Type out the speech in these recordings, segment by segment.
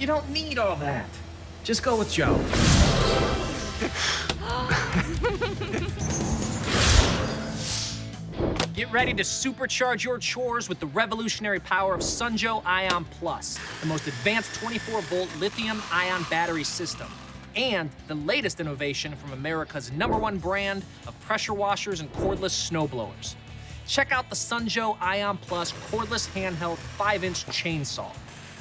You don't need all that. Just go with Joe. Get ready to supercharge your chores with the revolutionary power of Sunjoe Ion Plus, the most advanced 24-volt lithium-ion battery system, and the latest innovation from America's #1 brand of pressure washers and cordless snowblowers. Check out the Sunjoe Ion Plus cordless handheld 5-inch chainsaw.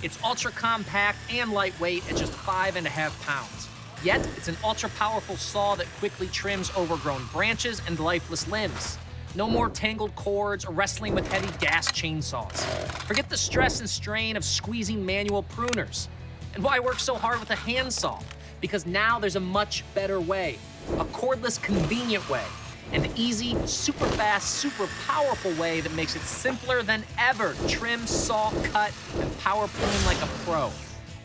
It's ultra compact and lightweight at just 5.5 pounds. Yet, it's an ultra-powerful saw that quickly trims overgrown branches and lifeless limbs. No more tangled cords or wrestling with heavy gas chainsaws. Forget the stress and strain of squeezing manual pruners. And why work so hard with a handsaw? Because now there's a much better way. A cordless, convenient way. An easy, super fast, super powerful way that makes it simpler than ever to trim, saw, cut, and power prune like a pro.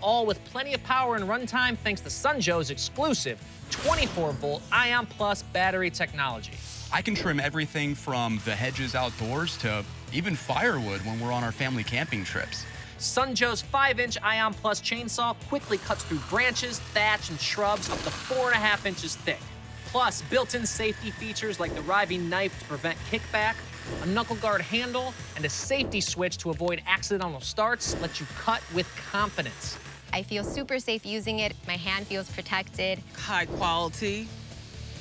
All with plenty of power and runtime thanks to Sunjoe's exclusive 24-volt Ion Plus battery technology. I can trim everything from the hedges outdoors to even firewood when we're on our family camping trips. Sunjoe's 5-inch Ion Plus chainsaw quickly cuts through branches, thatch, and shrubs up to 4.5 inches thick. Plus, built-in safety features like the riving knife to prevent kickback, a knuckle guard handle, and a safety switch to avoid accidental starts let you cut with confidence. I feel super safe using it. My hand feels protected. High quality,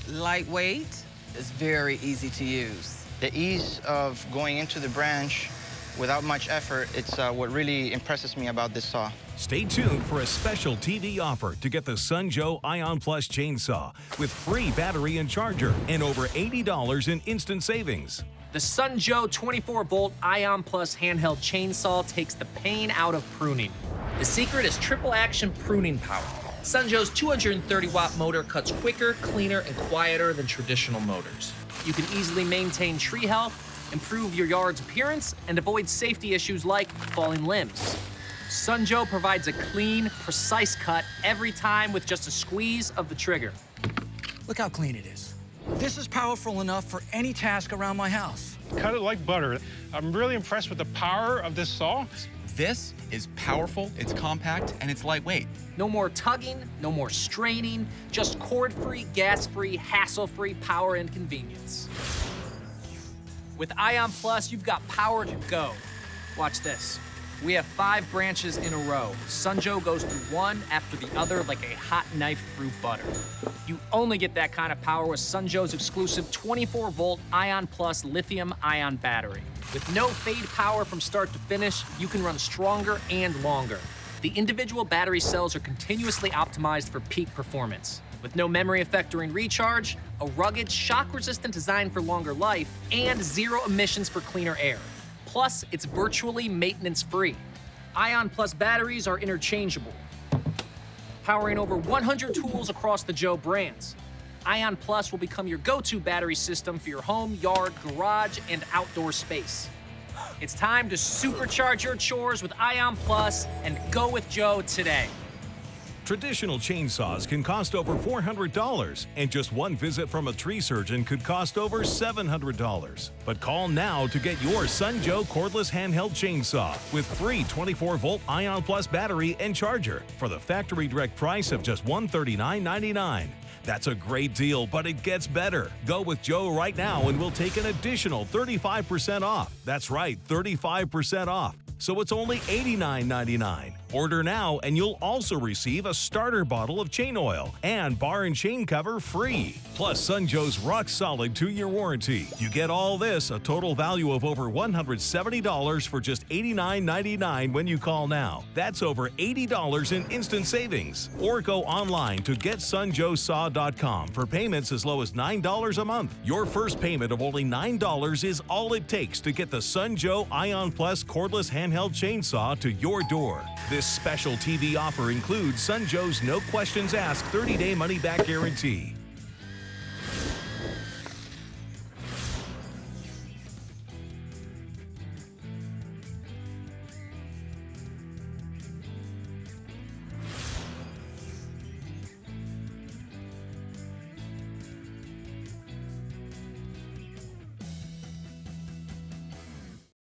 lightweight. It's very easy to use. The ease of going into the branch without much effort, it's what really impresses me about this saw. Stay tuned for a special TV offer to get the Sunjoe Ion Plus chainsaw with free battery and charger and over $80 in instant savings. The Sunjoe 24-volt Ion Plus handheld chainsaw takes the pain out of pruning. The secret is triple-action pruning power. Sunjoe's 230-watt motor cuts quicker, cleaner, and quieter than traditional motors. You can easily maintain tree health, improve your yard's appearance, and avoid safety issues like falling limbs. Sunjoe provides a clean, precise cut every time with just a squeeze of the trigger. Look how clean it is. This is powerful enough for any task around my house. Cut it like butter. I'm really impressed with the power of this saw. This is powerful, it's compact, and it's lightweight. No more tugging, no more straining, just cord-free, gas-free, hassle-free power and convenience. With Ion Plus, you've got power to go. Watch this. We have 5 branches in a row. Sunjoe goes through one after the other like a hot knife through butter. You only get that kind of power with Sunjoe's exclusive 24-volt Ion Plus lithium-ion battery. With no fade power from start to finish, you can run stronger and longer. The individual battery cells are continuously optimized for peak performance. With no memory effect during recharge, a rugged, shock-resistant design for longer life, and 0 emissions for cleaner air. Plus, it's virtually maintenance-free. Ion Plus batteries are interchangeable, powering over 100 tools across the Joe brands. Ion Plus will become your go-to battery system for your home, yard, garage, and outdoor space. It's time to supercharge your chores with Ion Plus and go with Joe today. Traditional chainsaws can cost over $400, and just one visit from a tree surgeon could cost over $700. But call now to get your Sunjoe cordless handheld chainsaw with free 24-volt Ion Plus battery and charger for the factory direct price of just $139.99. That's a great deal, but it gets better. Go with Joe right now and we'll take an additional 35% off. That's right, 35% off. So it's only $89.99. Order now and you'll also receive a starter bottle of chain oil and bar and chain cover free. Plus Sunjoe's rock-solid 2-year warranty. You get all this, a total value of over $170 for just $89.99 when you call now. That's over $80 in instant savings. Or go online to getsunjoesaw.com for payments as low as $9 a month. Your first payment of only $9 is all it takes to get the Sunjoe Ion Plus cordless handheld chainsaw to your door. This special TV offer includes Sunjoe's no questions asked 30-day money-back guarantee.